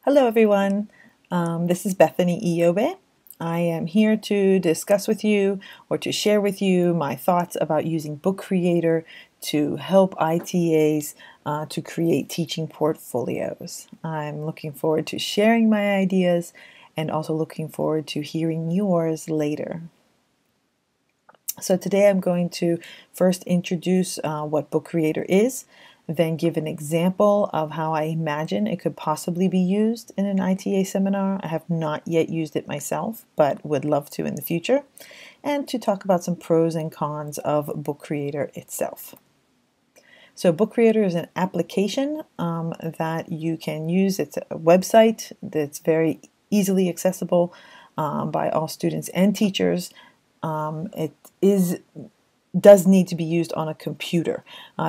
Hello everyone, this is Bethany Iyobe. I am here to discuss with you or to share with you my thoughts about using Book Creator to help ITAs to create teaching portfolios. I'm looking forward to sharing my ideas and also looking forward to hearing yours later. So today I'm going to first introduce what Book Creator is, then give an example of how I imagine it could possibly be used in an ITA seminar. I have not yet used it myself, but would love to in the future, and to talk about some pros and cons of Book Creator itself. So Book Creator is an application that you can use. It's a website that's very easily accessible by all students and teachers. It does need to be used on a computer.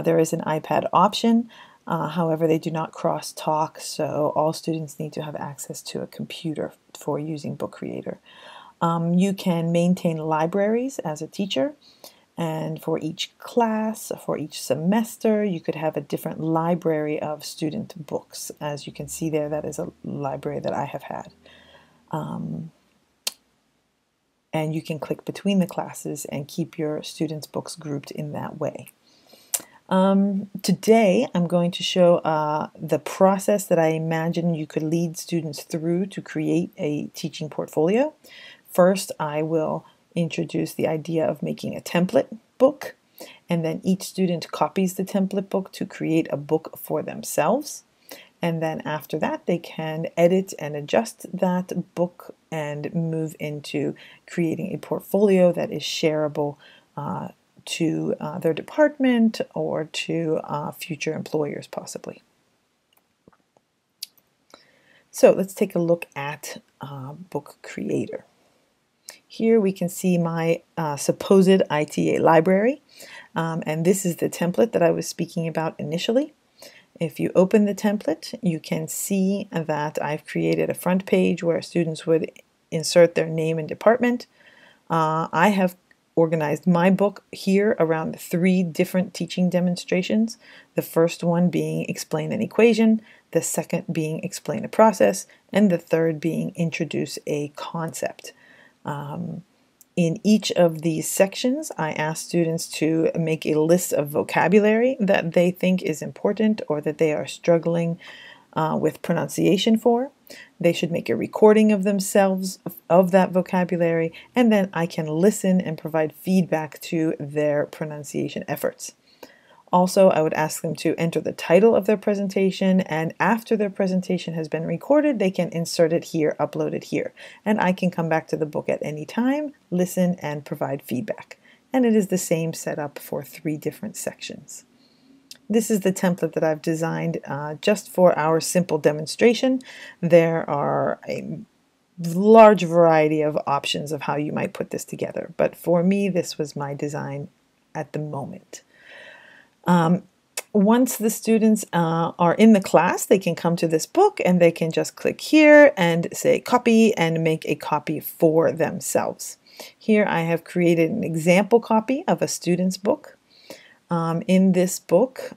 There is an iPad option, however they do not cross-talk, so all students need to have access to a computer for using Book Creator. You can maintain libraries as a teacher, and for each class, for each semester, you could have a different library of student books. As you can see there, that is a library that I have had. And you can click between the classes and keep your students' books grouped in that way. Today, I'm going to show the process that I imagine you could lead students through to create a teaching portfolio. First, I will introduce the idea of making a template book, and then each student copies the template book to create a book for themselves. And then after that, they can edit and adjust that book and move into creating a portfolio that is shareable to their department or to future employers possibly. So let's take a look at Book Creator. Here we can see my supposed ITA library, and this is the template that I was speaking about initially. If you open the template, you can see that I've created a front page where students would insert their name and department. I have organized my book here around 3 different teaching demonstrations. The first one being explain an equation, the second being explain a process, and the third being introduce a concept. In each of these sections, I ask students to make a list of vocabulary that they think is important or that they are struggling with pronunciation for. They should make a recording of themselves of that vocabulary, and then I can listen and provide feedback to their pronunciation efforts. Also, I would ask them to enter the title of their presentation, and after their presentation has been recorded, they can insert it here, upload it here. And I can come back to the book at any time, listen, and provide feedback. And it is the same setup for 3 different sections. This is the template that I've designed just for our simple demonstration. There are a large variety of options of how you might put this together, but for me, this was my design at the moment. Once the students are in the class, they can come to this book and they can just click here and say copy and make a copy for themselves. Here I have created an example copy of a student's book. In this book,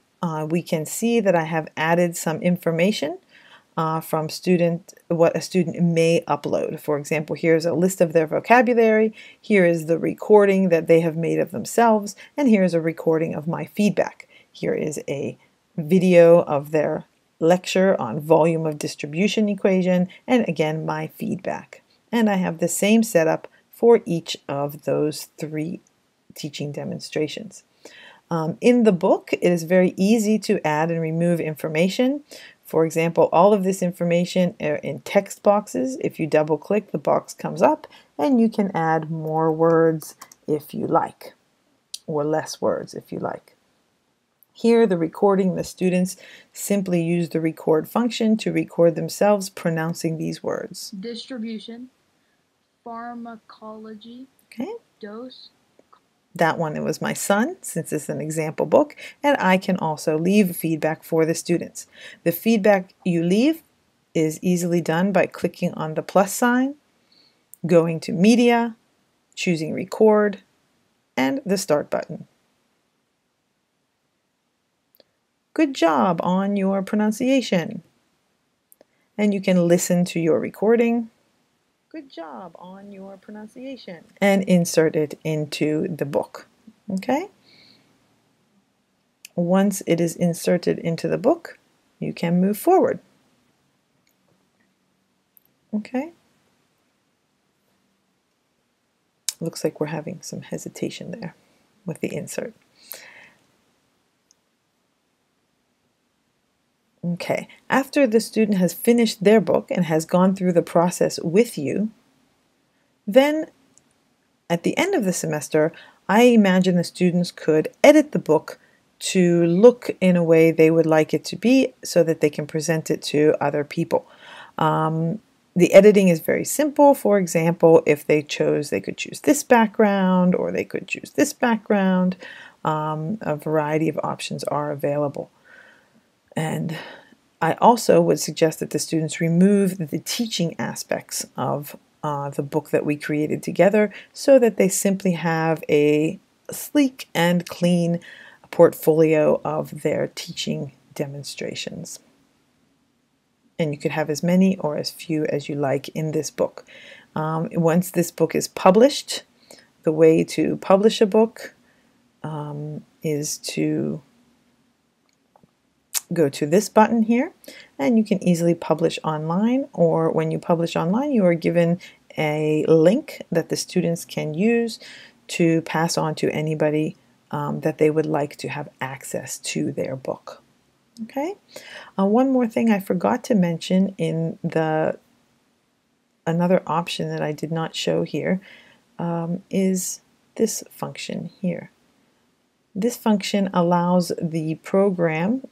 we can see that I have added some information from what a student may upload. For example, here's a list of their vocabulary, here is the recording that they have made of themselves, and here's a recording of my feedback. Here is a video of their lecture on volume of distribution equation, and again my feedback. And I have the same setup for each of those 3 teaching demonstrations. In the book, it is very easy to add and remove information. For example, all of this information are in text boxes. If you double click, the box comes up and you can add more words if you like, or less words if you like. Here, the recording, the students simply use the record function to record themselves pronouncing these words. Distribution, pharmacology, Okay. dose. That one, it was my son, since it's an example book, and I can also leave feedback for the students. The feedback you leave is easily done by clicking on the plus sign, going to Media, choosing Record, and the Start button. Good job on your pronunciation. And you can listen to your recording. Good job on your pronunciation. And insert it into the book. Okay? Once it is inserted into the book, you can move forward. Okay? Looks like we're having some hesitation there with the insert. Okay, after the student has finished their book and has gone through the process with you, then at the end of the semester, I imagine the students could edit the book to look in a way they would like it to be so that they can present it to other people. The editing is very simple. For example, if they chose, they could choose this background or they could choose this background. A variety of options are available. And I also would suggest that the students remove the teaching aspects of the book that we created together so that they simply have a sleek and clean portfolio of their teaching demonstrations. And you could have as many or as few as you like in this book. Once this book is published, the way to publish a book is to go to this button here, and you can easily publish online, or when you publish online you are given a link that the students can use to pass on to anybody that they would like to have access to their book. Okay. One more thing I forgot to mention in another option that I did not show here is this function here. This function allows the program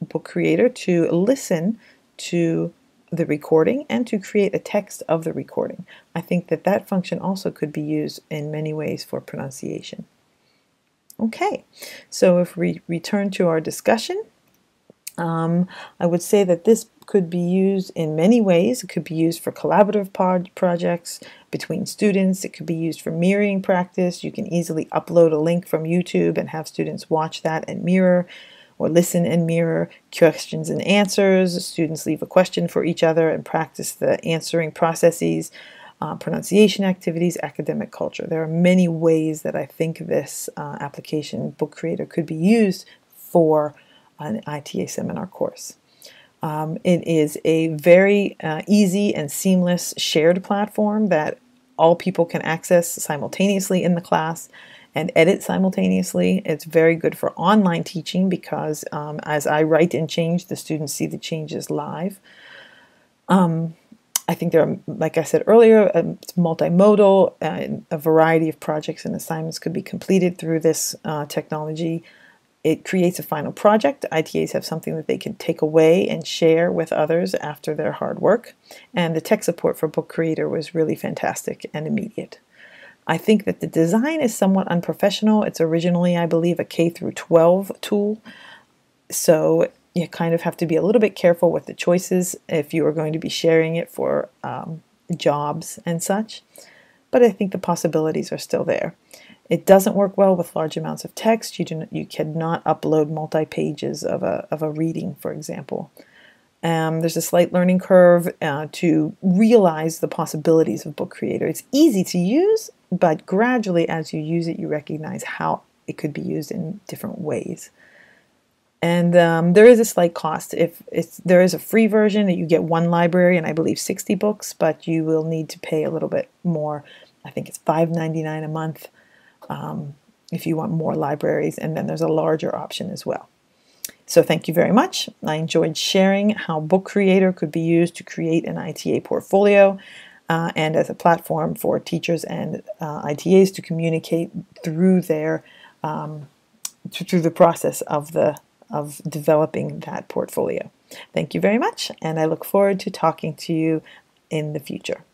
book creator to listen to the recording and to create a text of the recording. I think that that function also could be used in many ways for pronunciation. Okay, so if we return to our discussion, I would say that this could be used in many ways. It could be used for collaborative projects between students. It could be used for mirroring practice. You can easily upload a link from YouTube and have students watch that and mirror, or listen and mirror questions and answers. Students leave a question for each other and practice the answering processes, pronunciation activities, academic culture. There are many ways that I think this application book creator could be used for an ITA seminar course. It is a very easy and seamless shared platform that all people can access simultaneously in the class and edit simultaneously. It's very good for online teaching because as I write and change, the students see the changes live. I think there are, like I said earlier, it's multimodal. A variety of projects and assignments could be completed through this technology. It creates a final project. ITAs have something that they can take away and share with others after their hard work. And the tech support for Book Creator was really fantastic and immediate. I think that the design is somewhat unprofessional. It's originally, I believe, a K through 12 tool. So you kind of have to be a little bit careful with the choices if you are going to be sharing it for jobs and such. But I think the possibilities are still there. It doesn't work well with large amounts of text. You cannot upload multi-pages of a reading, for example. There's a slight learning curve to realize the possibilities of Book Creator. It's easy to use, but gradually as you use it, you recognize how it could be used in different ways. And there is a slight cost. There is a free version that you get one library and I believe 60 books, but you will need to pay a little bit more. I think it's $5.99 a month. If you want more libraries, and then there's a larger option as well. So thank you very much. I enjoyed sharing how Book Creator could be used to create an ITA portfolio and as a platform for teachers and ITAs to communicate through their through the process of developing that portfolio. Thank you very much, and I look forward to talking to you in the future.